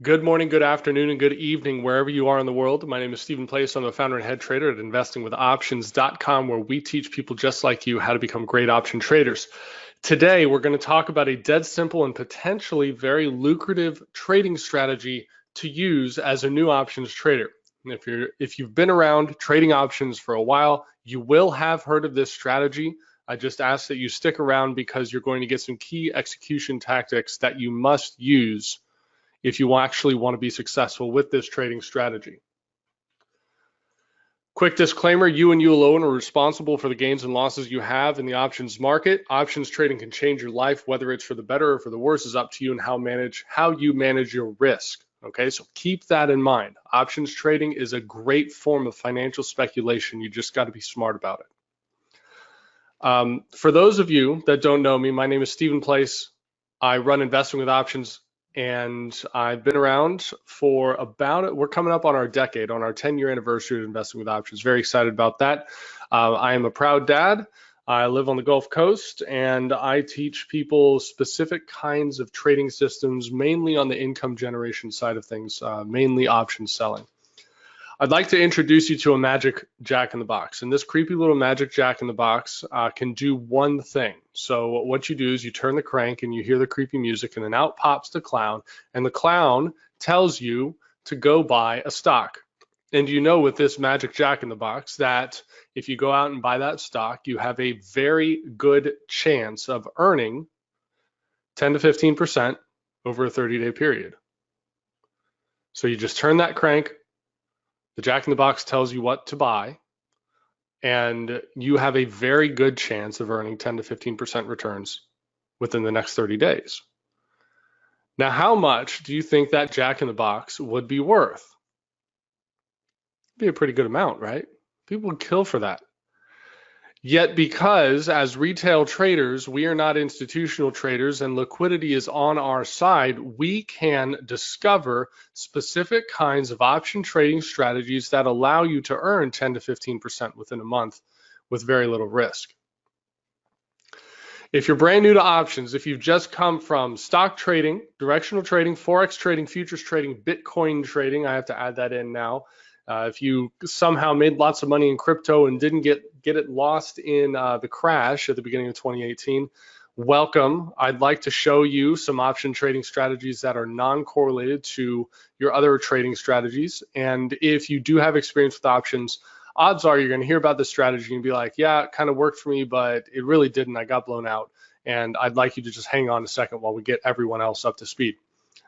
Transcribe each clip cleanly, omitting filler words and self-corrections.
Good morning, good afternoon, and good evening, wherever you are in the world. My name is Stephen Place. I'm the founder and head trader at investingwithoptions.com, where we teach people just like you how to become great option traders. Today, we're going to talk about a dead simple and potentially very lucrative trading strategy to use as a new options trader. And if you've been around trading options for a while, you will have heard of this strategy. I just ask that you stick around because you're going to get some key execution tactics that you must use if you actually want to be successful with this trading strategy. Quick disclaimer, you and you alone are responsible for the gains and losses you have in the options market. Options trading can change your life, whether it's for the better or for the worse is up to you and how you manage your risk. Okay, so keep that in mind. Options trading is a great form of financial speculation. You just got to be smart about it. For those of you that don't know me, my name is Stephen Place. I run Investing with Options, and I've been around for we're coming up on our decade, on our 10-year anniversary of Investing with Options. Very excited about that. I am a proud dad. I live on the Gulf Coast, and I teach people specific kinds of trading systems, mainly on the income generation side of things, mainly option selling. I'd like to introduce you to a magic jack in the box, and this creepy little magic jack in the box can do one thing. So what you do is you turn the crank and you hear the creepy music, and then out pops the clown, and the clown tells you to go buy a stock. And you know, with this magic jack in the box, that if you go out and buy that stock, you have a very good chance of earning 10 to 15% over a 30-day period. So you just turn that crank, the jack in the box tells you what to buy, and you have a very good chance of earning 10 to 15% returns within the next 30 days. Now, how much do you think that jack in the box would be worth? It'd be a pretty good amount, right? People would kill for that. Yet because as retail traders, we are not institutional traders and liquidity is on our side, we can discover specific kinds of option trading strategies that allow you to earn 10 to 15% within a month with very little risk. If you're brand new to options, if you've just come from stock trading, directional trading, Forex trading, futures trading, Bitcoin trading, I have to add that in now. If you somehow made lots of money in crypto and didn't get it lost in the crash at the beginning of 2018, welcome. I'd like to show you some option trading strategies that are non-correlated to your other trading strategies. And if you do have experience with options, odds are you're going to hear about this strategy and be like, yeah, it kind of worked for me, but it really didn't. I got blown out. And I'd like you to just hang on a second while we get everyone else up to speed.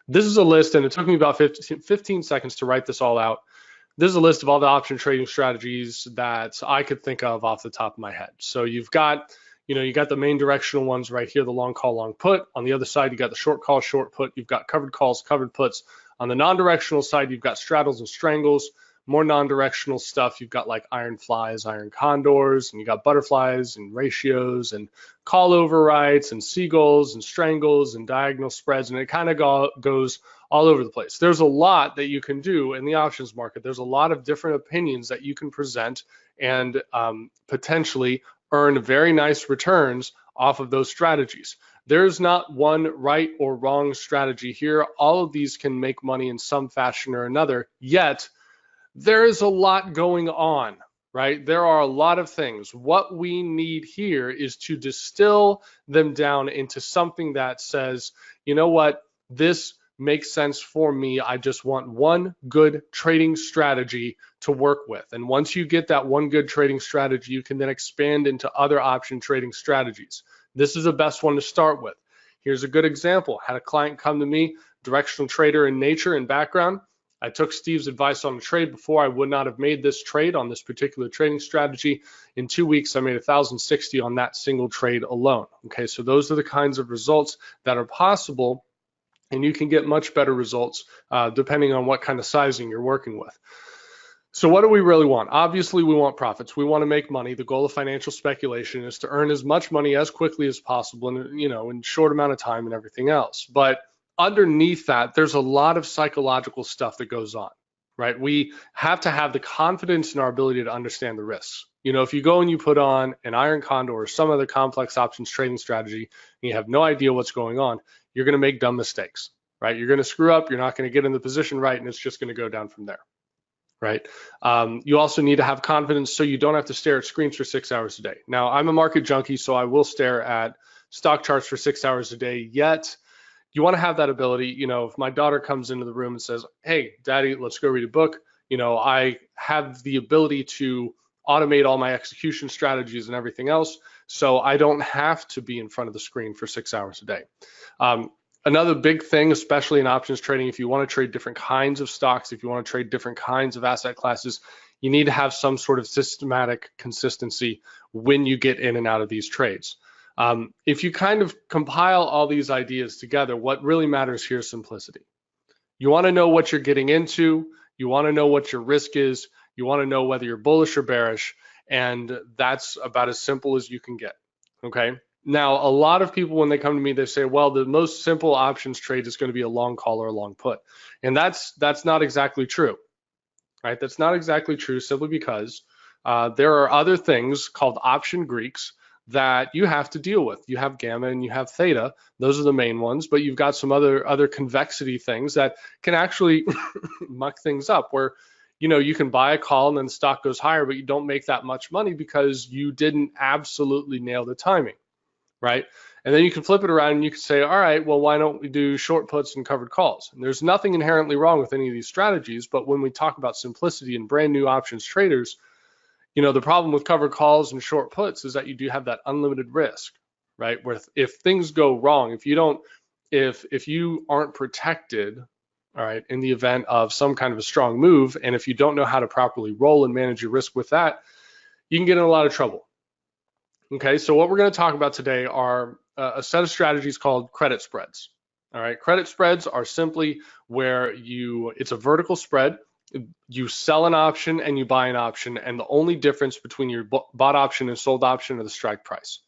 This is a list, and it took me about 15 seconds to write this all out. This is a list of all the option trading strategies that I could think of off the top of my head. So you've got, you got the main directional ones right here, the long call, long put. On the other side, you got the short call, short put. You've got covered calls, covered puts. On the non-directional side, you've got straddles and strangles. More non-directional stuff, you've got like iron flies, iron condors, and you got butterflies and ratios and call overrides and seagulls and strangles and diagonal spreads, and it kind of goes all over the place. There's a lot that you can do in the options market. There's a lot of different opinions that you can present and potentially earn very nice returns off of those strategies. There's not one right or wrong strategy here. All of these can make money in some fashion or another, yet there is a lot going on, right? There are a lot of things. What we need here is to distill them down into something that says, you know what, this makes sense for me. I just want one good trading strategy to work with. And once you get that one good trading strategy, you can then expand into other option trading strategies. This is the best one to start with. Here's a good example. Had a client come to me, directional trader in nature and background. I took Steve's advice on the trade before. I would not have made this trade on this particular trading strategy. In 2 weeks, I made 1,060 on that single trade alone. Okay, so those are the kinds of results that are possible, and you can get much better results depending on what kind of sizing you're working with. So what do we really want? Obviously, we want profits. We want to make money. The goal of financial speculation is to earn as much money as quickly as possible, and in short amount of time and everything else. But underneath that, there's a lot of psychological stuff that goes on, right? We have to have the confidence in our ability to understand the risks. If you go and you put on an iron condor or some other complex options trading strategy and you have no idea what's going on, you're going to make dumb mistakes. right? You're going to screw up, you're not going to get in the position right, and it's just going to go down from there, right? You also need to have confidence so you don't have to stare at screens for 6 hours a day. Now, I'm a market junkie, so I will stare at stock charts for 6 hours a day, yet you want to have that ability. You know, if my daughter comes into the room and says, hey, daddy, let's go read a book, you know, I have the ability to automate all my execution strategies and everything else, so I don't have to be in front of the screen for 6 hours a day. Another big thing, especially in options trading, if you want to trade different kinds of stocks, if you want to trade different kinds of asset classes, you need to have some sort of systematic consistency when you get in and out of these trades. If you kind of compile all these ideas together, what really matters here is simplicity. You want to know what you're getting into, you want to know what your risk is, you want to know whether you're bullish or bearish, and that's about as simple as you can get, okay? Now, a lot of people, when they come to me, they say, well, the most simple options trade is going to be a long call or a long put. And that's not exactly true, right? That's not exactly true, simply because there are other things called option Greeks that you have to deal with. You have gamma and you have theta. Those are the main ones, but you've got some other convexity things that can actually muck things up, where you know, you can buy a call and then the stock goes higher, but you don't make that much money because you didn't absolutely nail the timing, right? And then you can flip it around and you can say, all right, well, why don't we do short puts and covered calls? And there's nothing inherently wrong with any of these strategies, but when we talk about simplicity and brand new options traders, you know, the problem with covered calls and short puts is that you do have that unlimited risk, right? Where if things go wrong, if you aren't protected, all right, in the event of some kind of a strong move, and if you don't know how to properly roll and manage your risk with that, you can get in a lot of trouble. Okay, so what we're going to talk about today are a set of strategies called credit spreads. All right, credit spreads are simply where it's a vertical spread. You sell an option and you buy an option, and the only difference between your bought option and sold option are the strike price.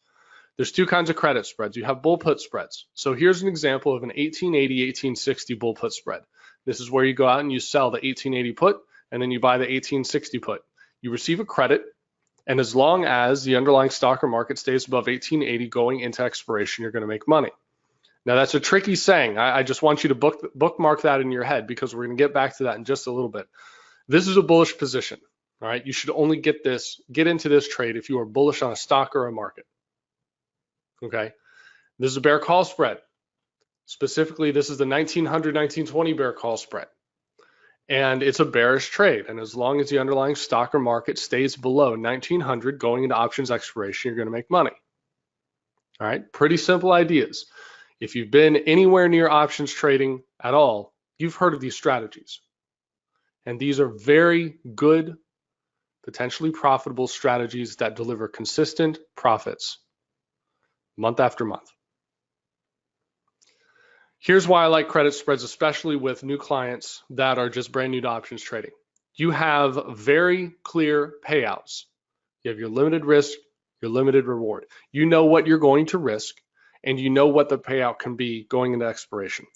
There's two kinds of credit spreads. You have bull put spreads. So here's an example of an 1880, 1860 bull put spread. This is where you go out and you sell the 1880 put, and then you buy the 1860 put. You receive a credit, and as long as the underlying stock or market stays above 1880 going into expiration, you're going to make money. Now that's a tricky saying. I just want you to bookmark that in your head, because we're going to get back to that in just a little bit. This is a bullish position. All right, you should only get into this trade if you are bullish on a stock or a market. Okay, this is a bear call spread. Specifically, this is the 1900-1920 bear call spread. And it's a bearish trade. And as long as the underlying stock or market stays below 1900 going into options expiration, you're going to make money. All right, pretty simple ideas. If you've been anywhere near options trading at all, you've heard of these strategies. And these are very good, potentially profitable strategies that deliver consistent profits month after month. Here's why I like credit spreads, especially with new clients that are just brand new to options trading. You have very clear payouts. You have your limited risk, your limited reward. You know what you're going to risk, and you know what the payout can be going into expiration.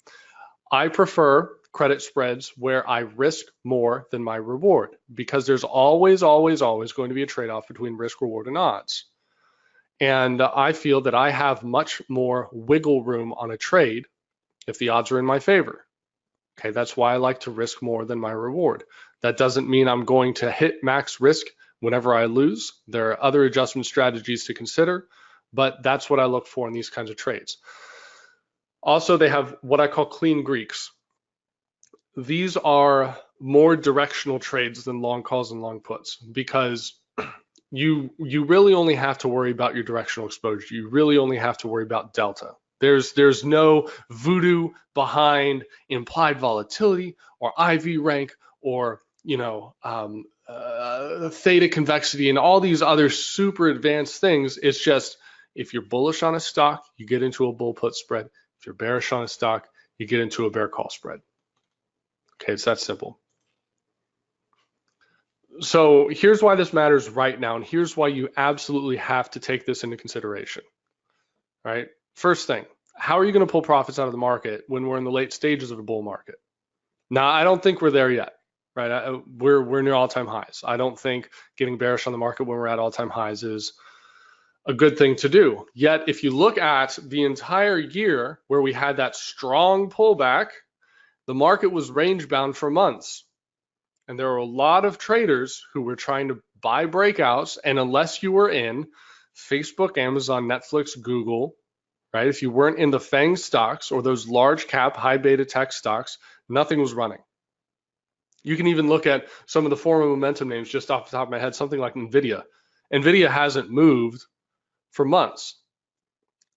I prefer credit spreads where I risk more than my reward, because there's always going to be a trade-off between risk, reward, and odds. And I feel that I have much more wiggle room on a trade if the odds are in my favor. Okay, that's why I like to risk more than my reward. That doesn't mean I'm going to hit max risk whenever I lose. There are other adjustment strategies to consider, but that's what I look for in these kinds of trades. Also, they have what I call clean Greeks. These are more directional trades than long calls and long puts, because you really only have to worry about your directional exposure. You really only have to worry about delta. There's no voodoo behind implied volatility or IV rank or theta convexity and all these other super advanced things. It's just, if you're bullish on a stock, you get into a bull put spread. If you're bearish on a stock, you get into a bear call spread. Okay, it's that simple. So here's why this matters right now, and here's why you absolutely have to take this into consideration. All right. First thing, how are you going to pull profits out of the market when we're in the late stages of a bull market? Now, I don't think we're there yet, right? We're near all-time highs. I don't think getting bearish on the market when we're at all-time highs is a good thing to do. Yet, if you look at the entire year where we had that strong pullback, the market was range bound for months. And there were a lot of traders who were trying to buy breakouts. And unless you were in Facebook, Amazon, Netflix, Google, right? If you weren't in the FANG stocks or those large cap, high beta tech stocks, nothing was running. You can even look at some of the former momentum names just off the top of my head, something like NVIDIA. NVIDIA hasn't moved for months.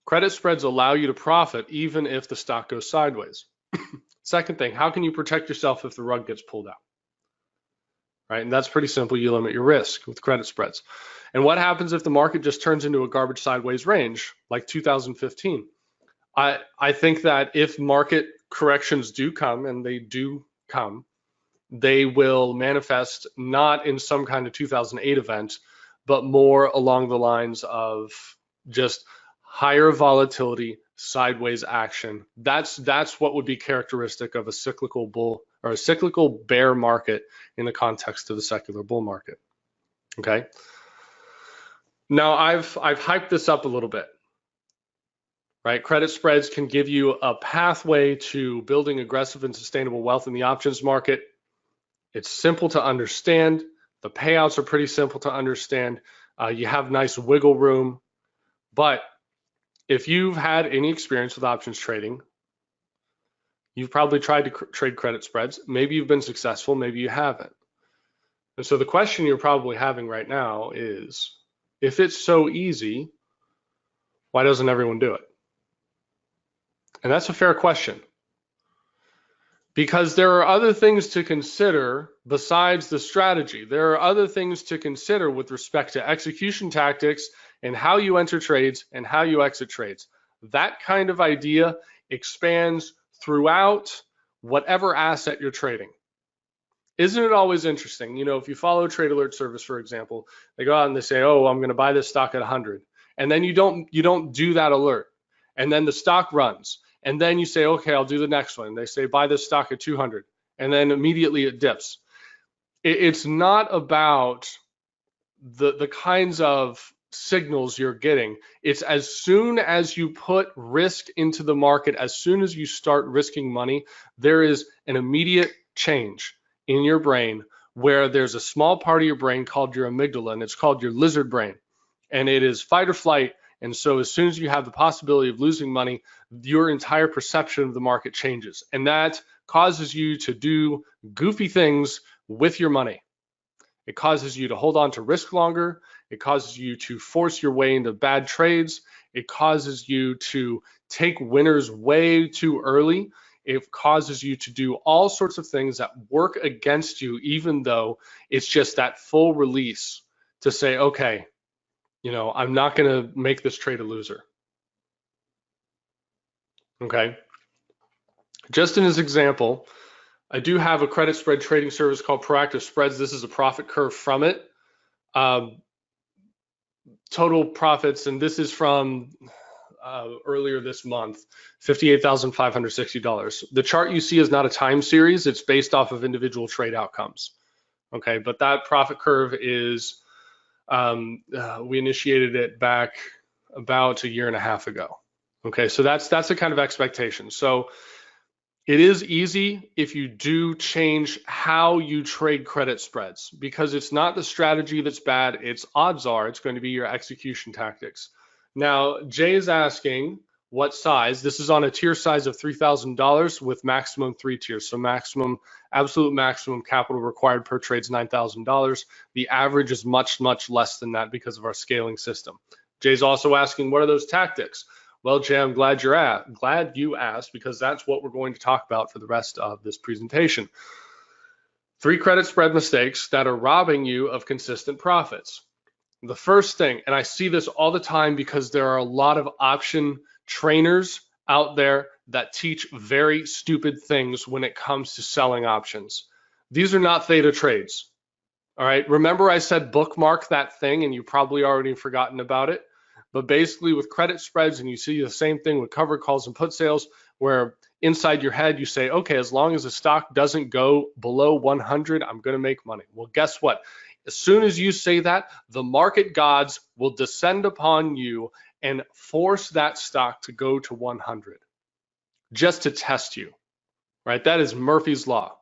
Credit spreads allow you to profit even if the stock goes sideways. Second thing, how can you protect yourself if the rug gets pulled out? Right, and that's pretty simple. You limit your risk with credit spreads. And what happens if the market just turns into a garbage sideways range like 2015? I think that if market corrections do come, and they do come, they will manifest not in some kind of 2008 event, but more along the lines of just higher volatility, sideways action. That's what would be characteristic of a cyclical bull or a cyclical bear market in the context of the secular bull market. Okay. Now I've hyped this up a little bit, right? Credit spreads can give you a pathway to building aggressive and sustainable wealth in the options market. It's simple to understand. The payouts are pretty simple to understand. You have nice wiggle room, but if you've had any experience with options trading, you've probably tried to trade credit spreads. Maybe you've been successful, maybe you haven't. And so the question you're probably having right now is, if it's so easy, why doesn't everyone do it? And that's a fair question, because there are other things to consider besides the strategy. There are other things to consider with respect to execution tactics and how you enter trades and how you exit trades. That kind of idea expands throughout whatever asset you're trading. Isn't it always interesting? You know, if you follow Trade Alert Service, for example, they go out and they say, oh, I'm going to buy this stock at 100. And then you don't do that alert. And then the stock runs. And then you say, okay, I'll do the next one. They say, buy this stock at 200. And then immediately it dips. It's not about the kinds of signals you're getting. It's as soon as you put risk into the market, as soon as you start risking money, there is an immediate change in your brain where there's a small part of your brain called your amygdala, and it's called your lizard brain. And it is fight or flight. And so as soon as you have the possibility of losing money, your entire perception of the market changes. And that causes you to do goofy things with your money. It causes you to hold on to risk longer. It causes you to force your way into bad trades. It causes you to take winners way too early. It causes you to do all sorts of things that work against you, even though it's just that full release to say, okay, you know, I'm not going to make this trade a loser. Okay. Just in as example, I do have a credit spread trading service called Proactive Spreads. This is a profit curve from it. Total profits, and this is from earlier this month, $58,560. The chart you see is not a time series. It's based off of individual trade outcomes. Okay, but that profit curve is, we initiated it back about a year and a half ago. Okay, so that's the kind of expectation. So it is easy if you do change how you trade credit spreads, because it's not the strategy that's bad. It's odds are it's going to be your execution tactics. Now, Jay is asking what size. This is on a tier size of $3,000 with maximum 3 tiers. So absolute maximum capital required per trade is $9,000. The average is much, much less than that because of our scaling system. Jay's also asking, what are those tactics? Well, Jay, I'm glad you asked, because that's what we're going to talk about for the rest of this presentation. 3 credit spread mistakes that are robbing you of consistent profits. The first thing, and I see this all the time because there are a lot of option trainers out there that teach very stupid things when it comes to selling options. These are not theta trades. All right, remember I said bookmark that thing, and you probably already forgotten about it. But basically with credit spreads, and you see the same thing with covered calls and put sales, where inside your head you say, okay, as long as the stock doesn't go below 100, I'm going to make money. Well, guess what? As soon as you say that, the market gods will descend upon you and force that stock to go to 100 just to test you. right? That is Murphy's Law.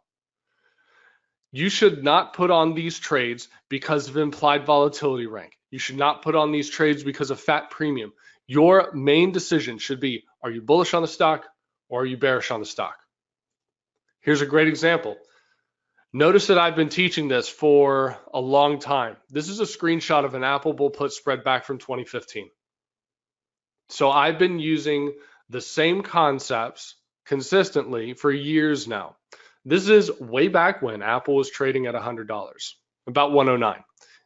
You should not put on these trades because of implied volatility rank. You should not put on these trades because of fat premium. Your main decision should be, are you bullish on the stock or are you bearish on the stock? Here's a great example. Notice that I've been teaching this for a long time. This is a screenshot of an Apple bull put spread back from 2015. So I've been using the same concepts consistently for years now. This is way back when Apple was trading at $100, about 109.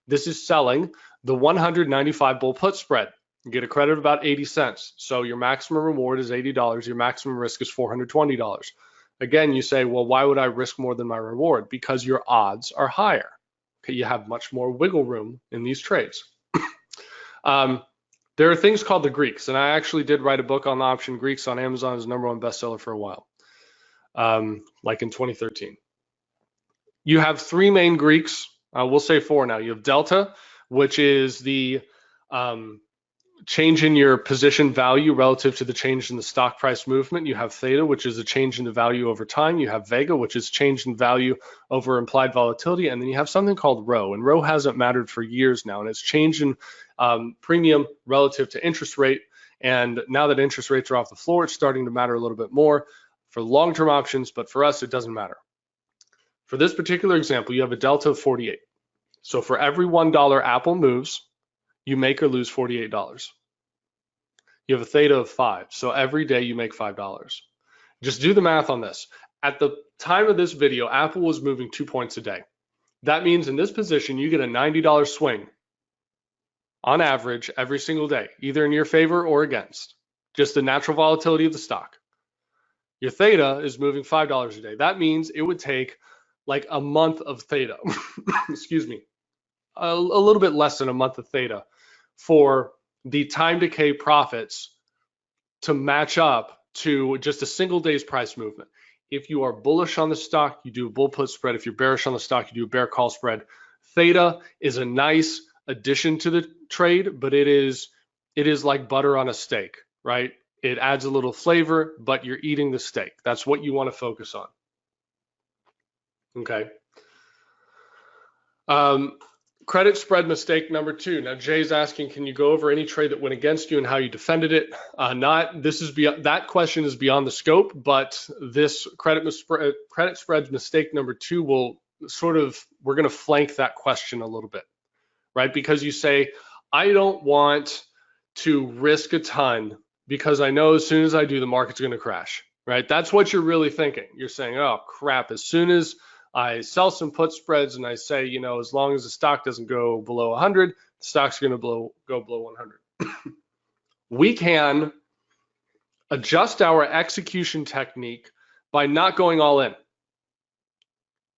This is selling the 195 bull put spread. You get a credit of about 80 cents. So your maximum reward is $80. Your maximum risk is $420. Again, you say, well, why would I risk more than my reward? Because your odds are higher. Okay, you have much more wiggle room in these trades. There are things called the Greeks, and I actually did write a book on the option Greeks on Amazon. It was #1 bestseller for a while, like in 2013. You have 3 main Greeks. We'll say 4 now. You have delta, which is the change in your position value relative to the change in the stock price movement. You have theta, which is a change in the value over time. You have vega, which is change in value over implied volatility. And then you have something called rho. And rho hasn't mattered for years now. And it's change in premium relative to interest rate. And now that interest rates are off the floor, it's starting to matter a little bit more for long-term options. But for us, it doesn't matter. For this particular example, you have a delta of 48. So for every $1 Apple moves, you make or lose $48. You have a theta of 5. So every day you make $5. Just do the math on this. At the time of this video, Apple was moving 2 points a day. That means in this position, you get a $90 swing on average every single day, either in your favor or against, just the natural volatility of the stock. Your theta is moving $5 a day. That means it would take like a month of theta, excuse me, a little bit less than a month of theta for the time decay profits to match up to just a single day's price movement. If you are bullish on the stock, you do a bull put spread. If you're bearish on the stock, you do a bear call spread. Theta is a nice addition to the trade, but it is like butter on a steak, right? It adds a little flavor, but you're eating the steak. That's what you want to focus on. Okay. Credit spread mistake #2. Now Jay's asking, can you go over any trade that went against you and how you defended it? That question is beyond the scope, but this credit spread mistake #2 will we're going to flank that question a little bit, right? Because you say, I don't want to risk a ton because I know as soon as I do, the market's going to crash, right? That's what you're really thinking. You're saying, oh crap, as soon as I sell some put spreads and I say, as long as the stock doesn't go below 100, the stock's going to go below 100. We can adjust our execution technique by not going all in.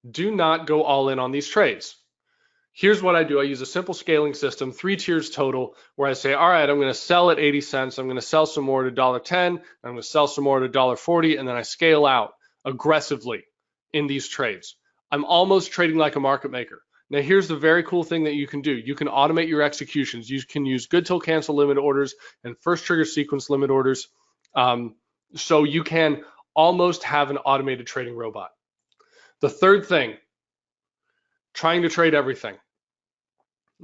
Do not go all in on these trades. Here's what I do. I use a simple scaling system, 3 tiers total, where I say, all right, I'm going to sell at 80 cents. I'm going to sell some more at $1.10. I'm going to sell some more at $1.40. And then I scale out aggressively in these trades. I'm almost trading like a market maker. Now, here's the very cool thing that you can do. You can automate your executions. You can use good till cancel limit orders and first trigger sequence limit orders. So you can almost have an automated trading robot. The third thing, trying to trade everything.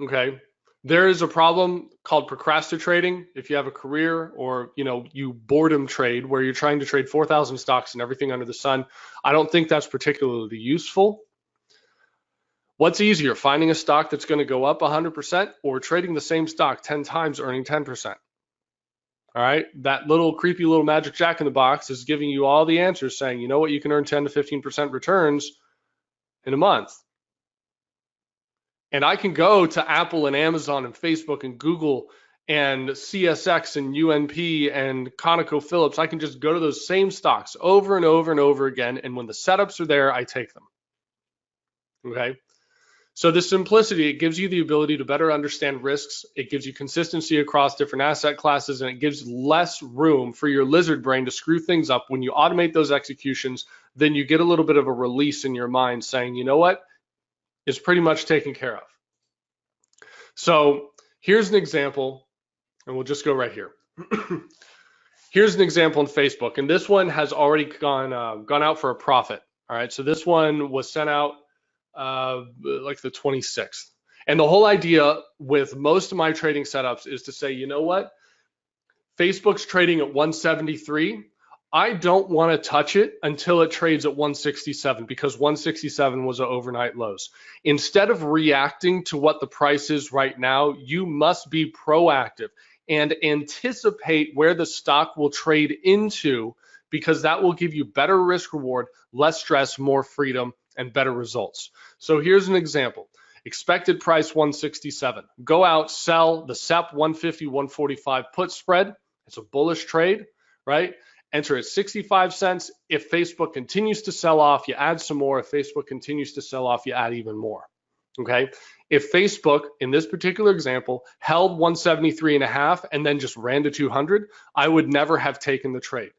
Okay. There is a problem called procrastinating. If you have a career or, you boredom trade where you're trying to trade 4,000 stocks and everything under the sun, I don't think that's particularly useful. What's easier, finding a stock that's going to go up 100% or trading the same stock 10 times, earning 10%? All right. That little creepy little magic jack in the box is giving you all the answers saying, you know what, you can earn 10 to 15% returns in a month. And I can go to Apple and Amazon and Facebook and Google and CSX and UNP and ConocoPhillips. I can just go to those same stocks over and over and over again. And when the setups are there, I take them. Okay. So the simplicity, it gives you the ability to better understand risks. It gives you consistency across different asset classes, and it gives less room for your lizard brain to screw things up. When you automate those executions, then you get a little bit of a release in your mind saying, you know what? It's pretty much taken care of. So here's an example, and we'll just go right here. Here's an example in Facebook, and this one has already gone out for a profit. All right, so this one was sent out like the 26th. And the whole idea with most of my trading setups is to say, you know what? Facebook's trading at 173. I don't want to touch it until it trades at 167 because 167 was an overnight lows. Instead of reacting to what the price is right now, you must be proactive and anticipate where the stock will trade into, because that will give you better risk reward, less stress, more freedom, and better results. So here's an example. Expected price 167. Go out, sell the SEP 150, 145 put spread. It's a bullish trade, right? Enter at 65 cents. If Facebook continues to sell off, you add some more. If Facebook continues to sell off, you add even more. Okay. If Facebook, in this particular example, held 173.5 and then just ran to 200, I would never have taken the trade.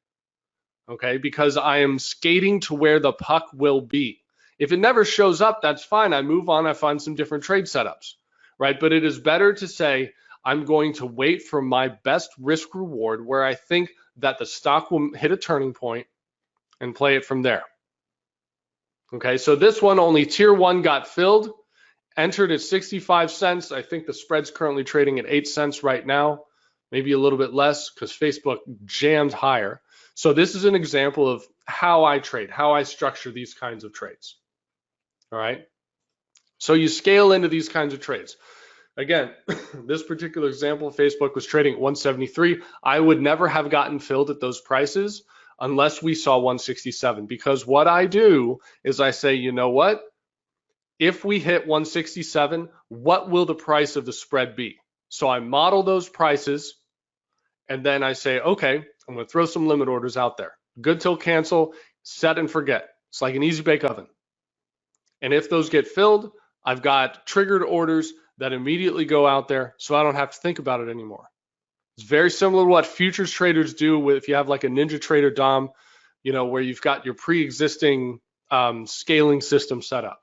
Okay, because I am skating to where the puck will be. If it never shows up, that's fine. I move on. I find some different trade setups, right? But it is better to say, I'm going to wait for my best risk reward where I think that the stock will hit a turning point and play it from there. Okay, so this one, only tier one got filled, entered at 65 cents. I think the spread's currently trading at 8 cents right now, maybe a little bit less because Facebook jammed higher. So this is an example of how I trade, how I structure these kinds of trades. All right, so you scale into these kinds of trades. Again, this particular example, Facebook was trading at 173. I would never have gotten filled at those prices unless we saw 167, because what I do is I say, you know what? If we hit 167, what will the price of the spread be? So I model those prices, and then I say, okay, I'm going to throw some limit orders out there. Good till cancel, set and forget. It's like an easy bake oven. And if those get filled, I've got triggered orders that immediately go out there, so I don't have to think about it anymore. It's very similar to what futures traders do with, if you have like a NinjaTrader DOM, you know, where you've got your pre-existing scaling system set up.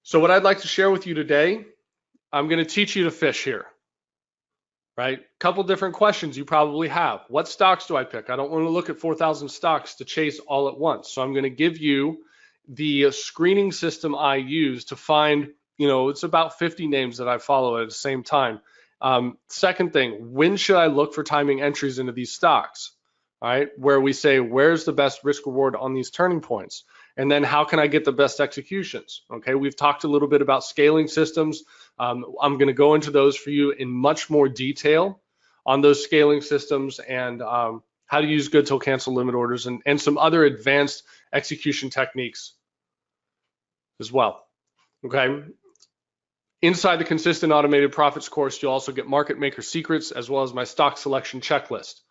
So what I'd like to share with you today, I'm going to teach you to fish here, right? Couple different questions you probably have. What stocks do I pick? I don't want to look at 4,000 stocks to chase all at once. So I'm going to give you the screening system I use to find, you know, it's about 50 names that I follow at the same time. Second thing, when should I look for timing entries into these stocks? All right, where we say, where's the best risk reward on these turning points? And then how can I get the best executions? Okay, we've talked a little bit about scaling systems. I'm going to go into those for you in much more detail on those scaling systems and how to use good till cancel limit orders and some other advanced execution techniques as well. Okay. Inside the Consistent Automated Profits course, you'll also get market maker secrets as well as my stock selection checklist.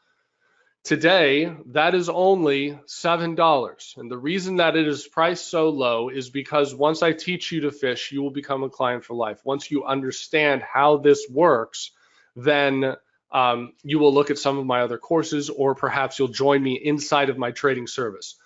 Today, that is only $7. And the reason that it is priced so low is because once I teach you to fish, you will become a client for life. Once you understand how this works, then you will look at some of my other courses, or perhaps you'll join me inside of my trading service.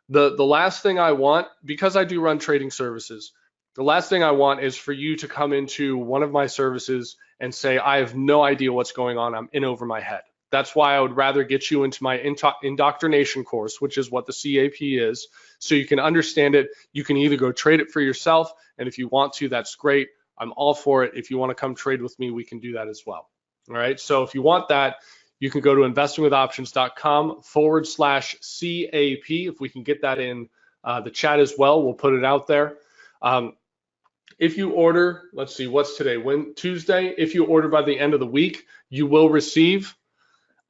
The last thing I want, because I do run trading services, the last thing I want is for you to come into one of my services and say, I have no idea what's going on, I'm in over my head. That's why I would rather get you into my indoctrination course, which is what the CAP is, so you can understand it. You can either go trade it for yourself, and if you want to, that's great. I'm all for it. If you want to come trade with me, we can do that as well. All right, so if you want that, you can go to investingwithoptions.com/CAP. If we can get that in the chat as well, we'll put it out there. If you order, let's see, what's today? Tuesday. If you order by the end of the week, you will receive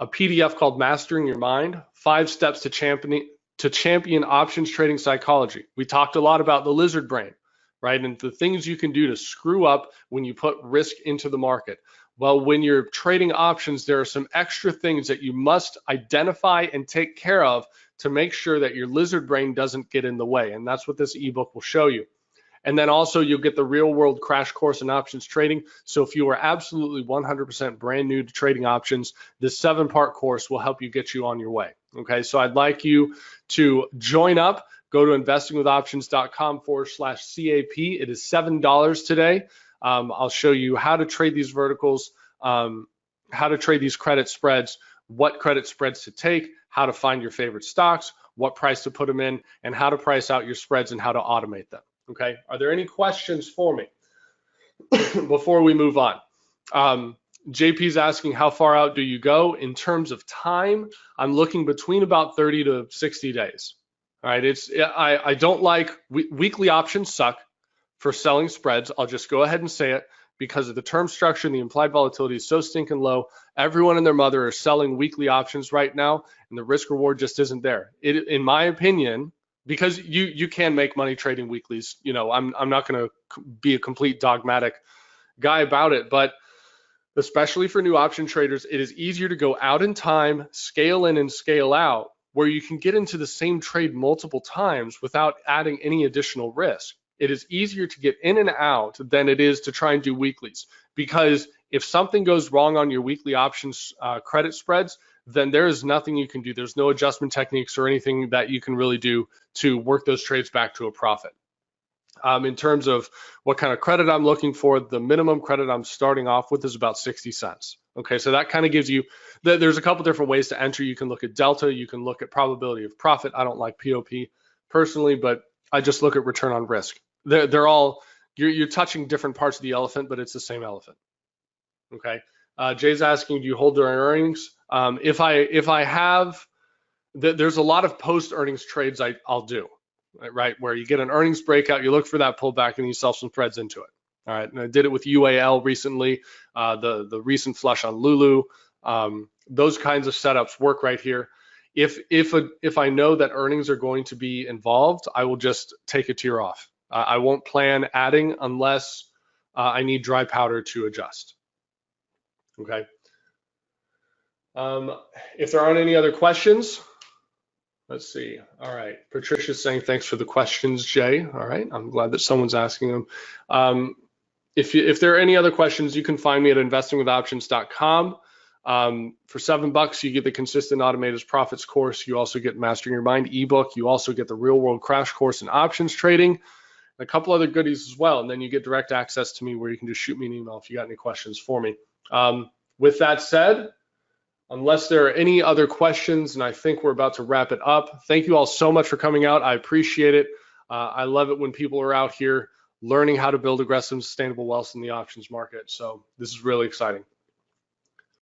a PDF called Mastering Your Mind, 5 Steps to Champion Options Trading Psychology. We talked a lot about the lizard brain, right? And the things you can do to screw up when you put risk into the market. Well, when you're trading options, there are some extra things that you must identify and take care of to make sure that your lizard brain doesn't get in the way. And that's what this ebook will show you. And then also you'll get the real world crash course in options trading. So if you are absolutely 100% brand new to trading options, this 7-part course will help you get you on your way. Okay, so I'd like you to join up. Go to investingwithoptions.com/CAP. It is $7 today. I'll show you how to trade these verticals, how how to trade these credit spreads, what credit spreads to take, how to find your favorite stocks, what price to put them in, and how to price out your spreads and how to automate them. Okay, are there any questions for me before we move on? JP's asking, how far out do you go? In terms of time, I'm looking between about 30 to 60 days. All right, I don't like weekly options suck for selling spreads. I'll just go ahead and say it, because of the term structure and the implied volatility is so stinking low. Everyone and their mother are selling weekly options right now, and the risk reward just isn't there. In my opinion, because you can make money trading weeklies. You know, I'm not going to be a complete dogmatic guy about it, but especially for new option traders, it is easier to go out in time, scale in and scale out, where you can get into the same trade multiple times without adding any additional risk. It is easier to get in and out than it is to try and do weeklies, because if something goes wrong on your weekly options credit spreads, then there is nothing you can do. There's no adjustment techniques or anything that you can really do to work those trades back to a profit. In terms of what kind of credit I'm looking for, the minimum credit I'm starting off with is about 60 cents. Okay, so that kind of gives you, there's a couple different ways to enter. You can look at delta, you can look at probability of profit. I don't like POP personally, but I just look at return on risk. They're all, you're touching different parts of the elephant, but it's the same elephant. Okay, Jay's asking, do you hold during earnings? If I have, there's a lot of post earnings trades I'll do. Right, where you get an earnings breakout, you look for that pullback and you sell some spreads into it. All right, and I did it with UAL recently, the recent flush on Lulu. Those kinds of setups work right here. If I know that earnings are going to be involved, I will just take a tier off. I won't plan adding unless I need dry powder to adjust. Okay. If there aren't any other questions. Let's see. All right. Patricia's saying, thanks for the questions, Jay. All right. I'm glad that someone's asking them. If there are any other questions, you can find me at investingwithoptions.com. For $7, you get the Consistent Automated Profits course. You also get Mastering Your Mind ebook. You also get the Real World Crash Course in options trading, and a couple other goodies as well. And then you get direct access to me where you can just shoot me an email if you got any questions for me. With that said, unless there are any other questions, and I think we're about to wrap it up. Thank you all so much for coming out. I appreciate it. I love it when people are out here learning how to build aggressive, sustainable wealth in the options market. So this is really exciting.